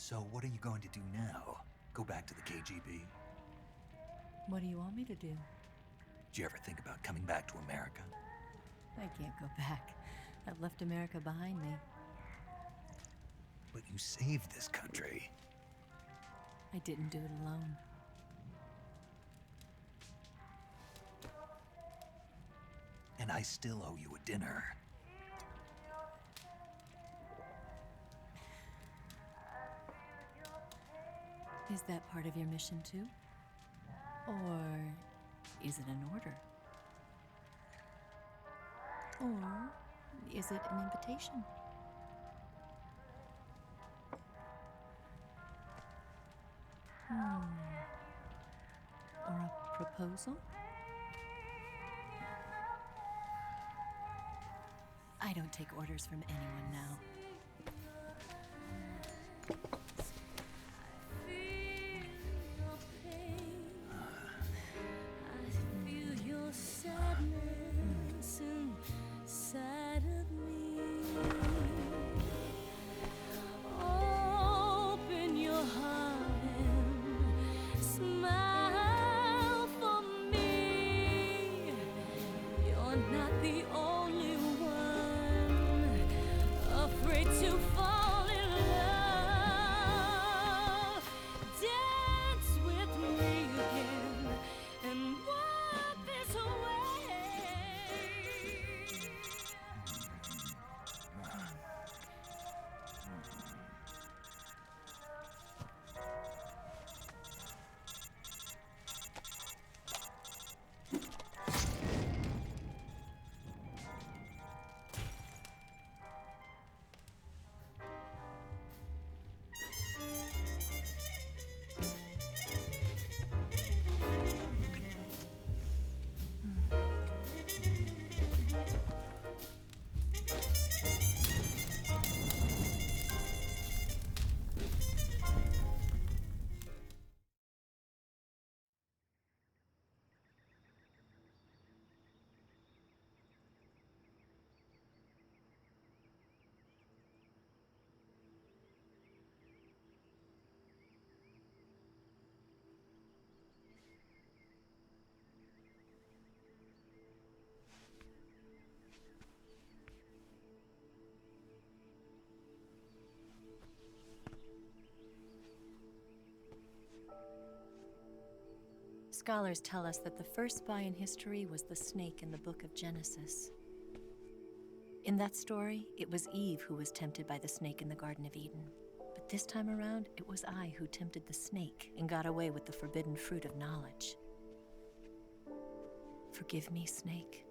So what are you going to do now? Go back to the KGB? What do you want me to do? Did you ever think about coming back to America? I can't go back. I've left America behind me. But you saved this country. I didn't do it alone. And I still owe you a dinner. Is that part of your mission too? Or is it an order? Or is it an invitation? Or a proposal? I don't take orders from anyone now. Scholars tell us that the first spy in history was the snake in the book of Genesis. In that story, it was Eve who was tempted by the snake in the Garden of Eden. But this time around, it was I who tempted the snake and got away with the forbidden fruit of knowledge. Forgive me, snake.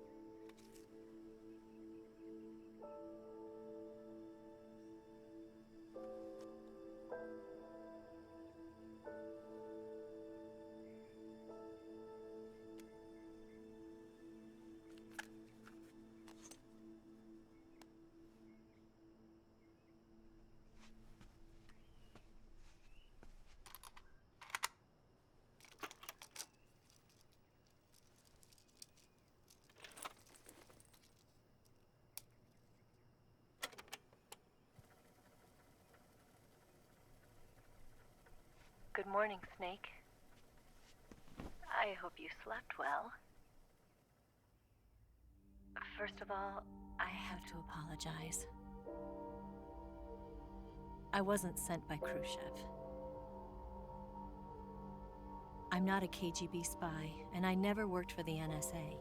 Good morning, Snake. I hope you slept well. First of all, I have to apologize. I wasn't sent by Khrushchev. I'm not a KGB spy, and I never worked for the NSA.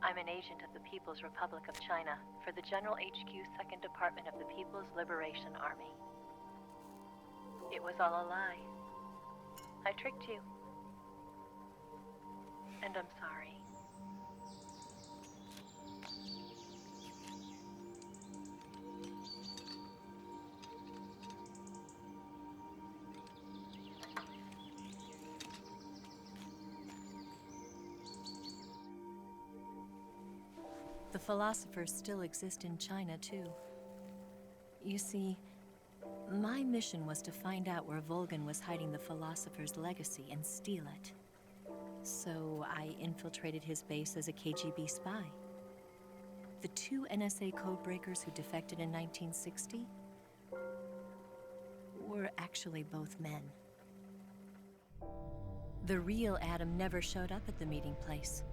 I'm an agent of the People's Republic of China for the General HQ 2nd Department of the People's Liberation Army. It was all a lie. I tricked you. And I'm sorry. The philosophers still exist in China, too. You see, my mission was to find out where Volgan was hiding the philosopher's legacy and steal it. So I infiltrated his base as a KGB spy. The two NSA codebreakers who defected in 1960 were were actually both men. The real Adam never showed up at the meeting place,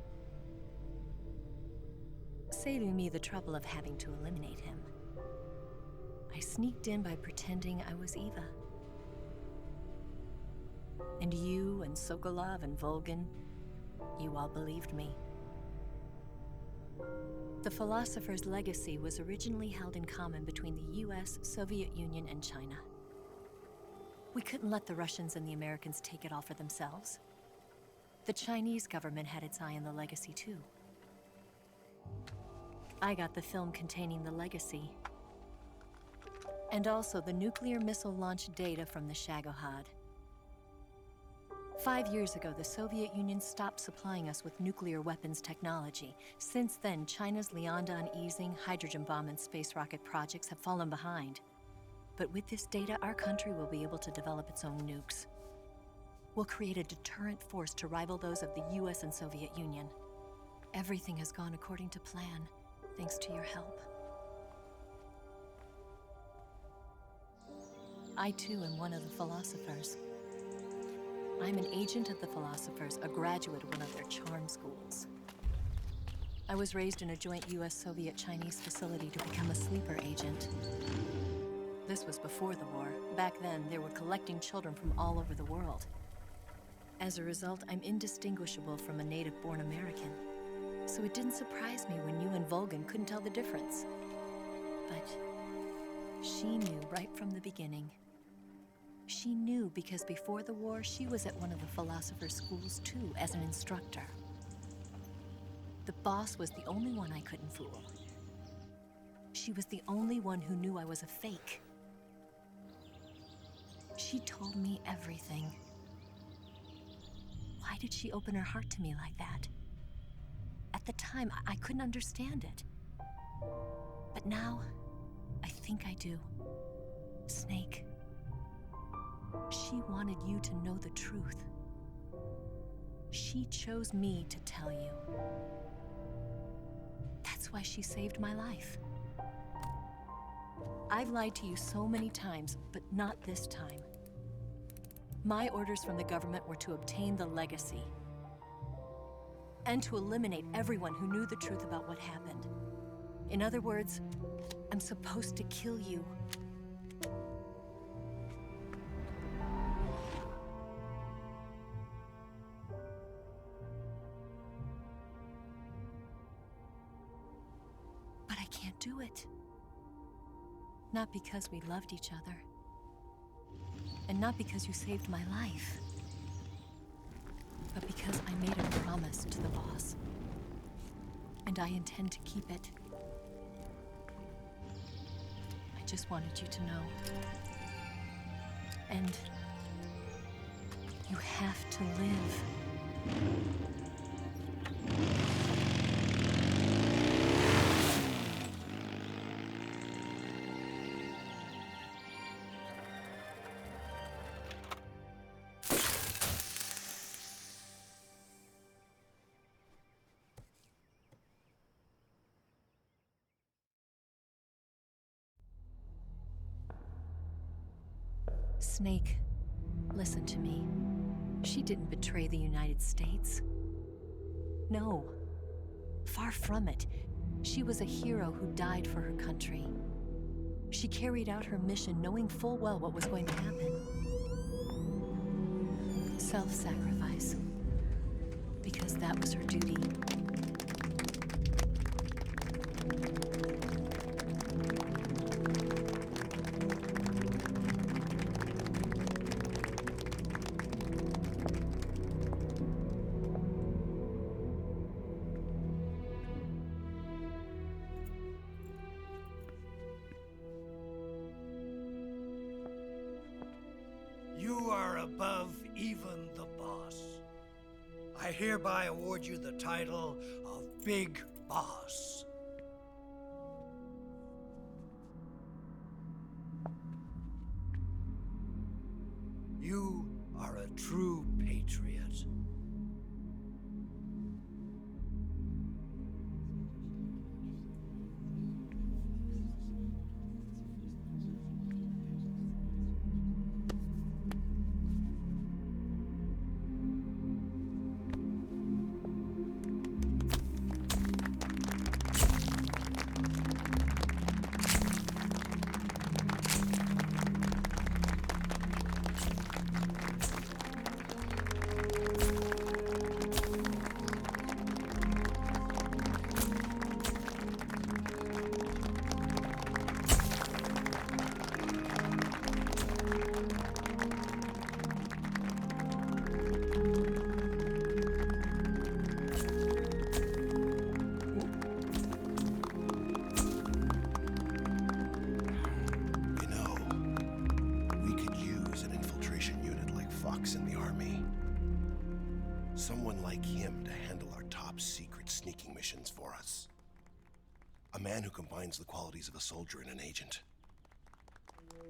saving me the trouble of having to eliminate him. I sneaked in by pretending I was Eva. And you and Sokolov and Volgin, you all believed me. The philosopher's legacy was originally held in common between the US, Soviet Union, and China. We couldn't let the Russians and the Americans take it all for themselves. The Chinese government had its eye on the legacy too. I got the film containing the legacy, and also the nuclear missile launch data from the Shagohod. 5 years ago, the Soviet Union stopped supplying us with nuclear weapons technology. Since then, China's Liaodong easing, hydrogen bomb, and space rocket projects have fallen behind. But with this data, our country will be able to develop its own nukes. We'll create a deterrent force to rival those of the US and Soviet Union. Everything has gone according to plan, thanks to your help. I too am one of the philosophers. I'm an agent of the philosophers, a graduate of one of their charm schools. I was raised in a joint US-Soviet-Chinese facility to become a sleeper agent. This was before the war. Back then, they were collecting children from all over the world. As a result, I'm indistinguishable from a native-born American. So it didn't surprise me when you and Volgin couldn't tell the difference. But she knew right from the beginning. She knew because before the war, she was at one of the philosopher's schools too, as an instructor. The boss was the only one I couldn't fool. She was the only one who knew I was a fake. She told me everything. Why did she open her heart to me like that? At the time, I couldn't understand it. But now, I think I do. Snake. She wanted you to know the truth. She chose me to tell you. That's why she saved my life. I've lied to you so many times, but not this time. My orders from the government were to obtain the legacy and to eliminate everyone who knew the truth about what happened. In other words, I'm supposed to kill you. But I can't do it. Not because we loved each other. And not because you saved my life. But because I made a promise to the boss. And I intend to keep it. I just wanted you to know. And you have to live. Snake, listen to me. She didn't betray the United States. No, far from it. She was a hero who died for her country. She carried out her mission knowing full well what was going to happen. Self-sacrifice. Because that was her duty. You are above even the boss. I hereby award you the title of Big Boss. You are a true patriot. making missions for us. A man who combines the qualities of a soldier and an agent.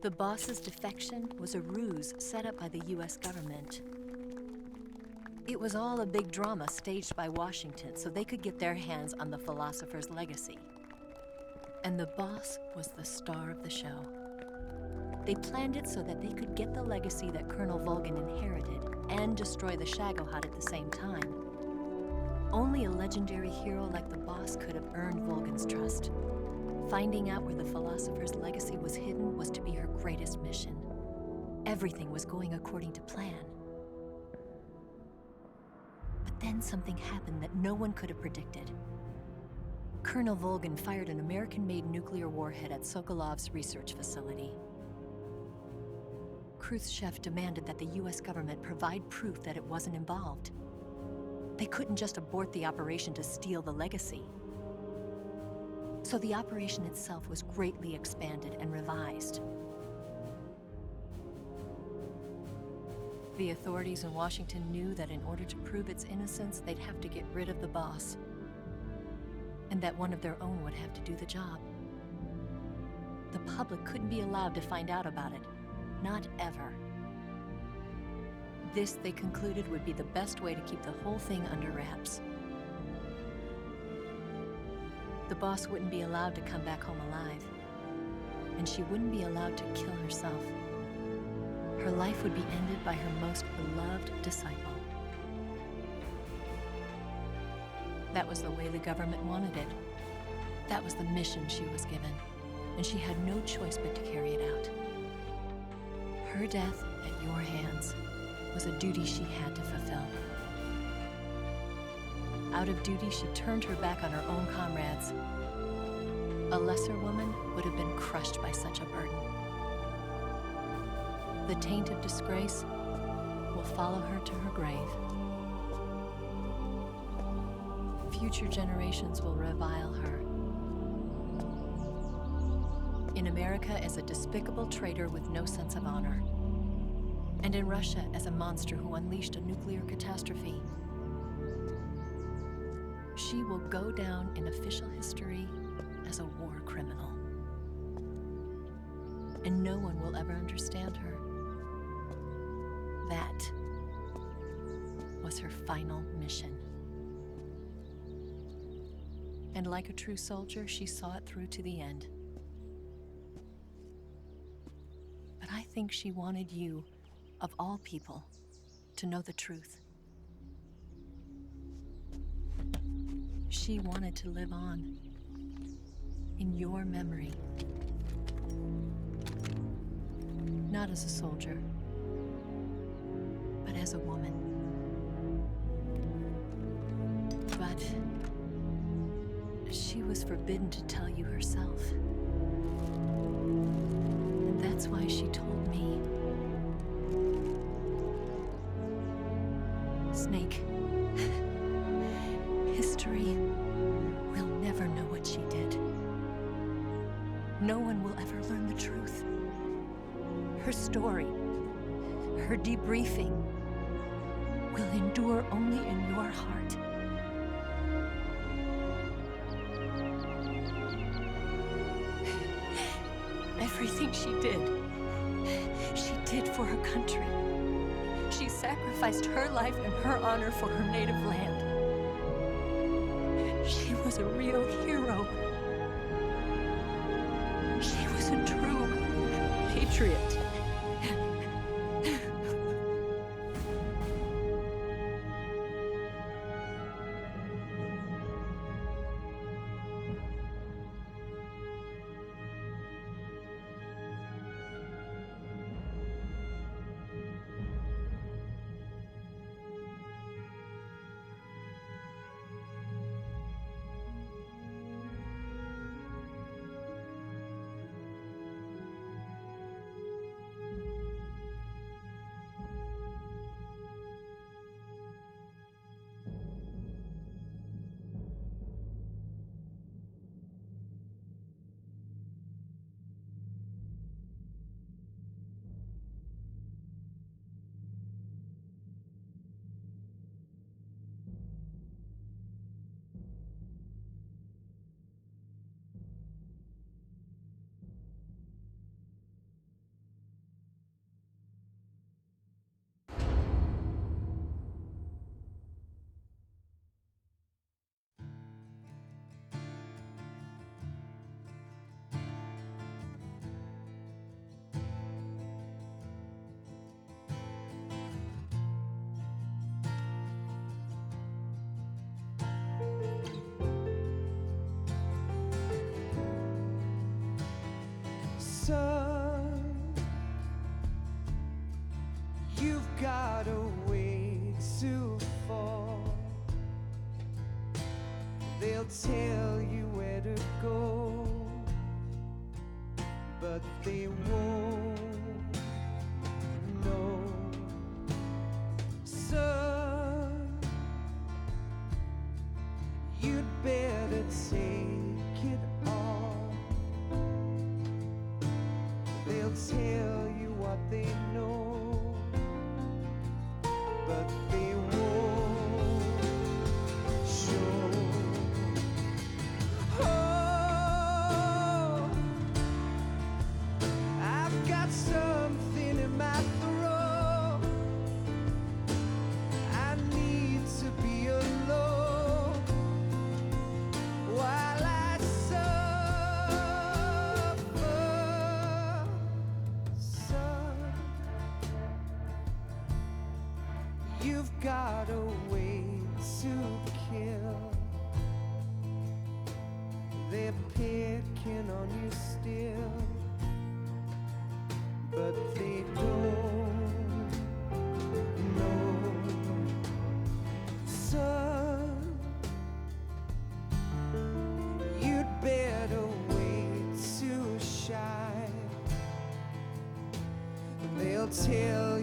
The boss's defection was a ruse set up by the US government. It was all a big drama staged by Washington so they could get their hands on the philosopher's legacy. And the boss was the star of the show. They planned it so that they could get the legacy that Colonel Volgin inherited and destroy the Shagohod at the same time. Only a legendary hero like the boss could have earned Volgin's trust. Finding out where the philosopher's legacy was hidden was to be her greatest mission. Everything was going according to plan. But then something happened that no one could have predicted. Colonel Volgin fired an American-made nuclear warhead at Sokolov's research facility. Khrushchev demanded that the US government provide proof that it wasn't involved. They couldn't just abort the operation to steal the legacy. So the operation itself was greatly expanded and revised. The authorities in Washington knew that in order to prove its innocence, they'd have to get rid of the boss, and that one of their own would have to do the job. The public couldn't be allowed to find out about it, not ever. This, they concluded, would be the best way to keep the whole thing under wraps. The boss wouldn't be allowed to come back home alive, and she wouldn't be allowed to kill herself. Her life would be ended by her most beloved disciple. That was the way the government wanted it. That was the mission she was given, and she had no choice but to carry it out. Her death at your hands was a duty she had to fulfill. Out of duty, she turned her back on her own comrades. A lesser woman would have been crushed by such a burden. The taint of disgrace will follow her to her grave. Future generations will revile her. In America as a despicable traitor with no sense of honor. And in Russia as a monster who unleashed a nuclear catastrophe. She will go down in official history as a war criminal. And no one will ever understand her. That was her final mission. And like a true soldier, she saw it through to the end. But I think she wanted you, of all people, to know the truth. She wanted to live on in your memory. Not as a soldier, but as a woman. But she was forbidden to tell you herself. And that's why she told me. Snake, history will never know what she did. No one will ever learn the truth. Her story, her debriefing, will endure only in your heart. Everything she did for her country. She sacrificed her life and her honor for her native land. She was a real hero. She was a true patriot. Son, you've got a way to fall. They'll tell you where to go, but they won't know. Son, you'd better take it all. They'll tell you what they know, but they won't show. Oh, I've got something in my throat. I need to be alone while I suffer. Son, you've got a way to kill. They're picking on you still, but they don't know. Son, you'd better wait to shine. They'll tell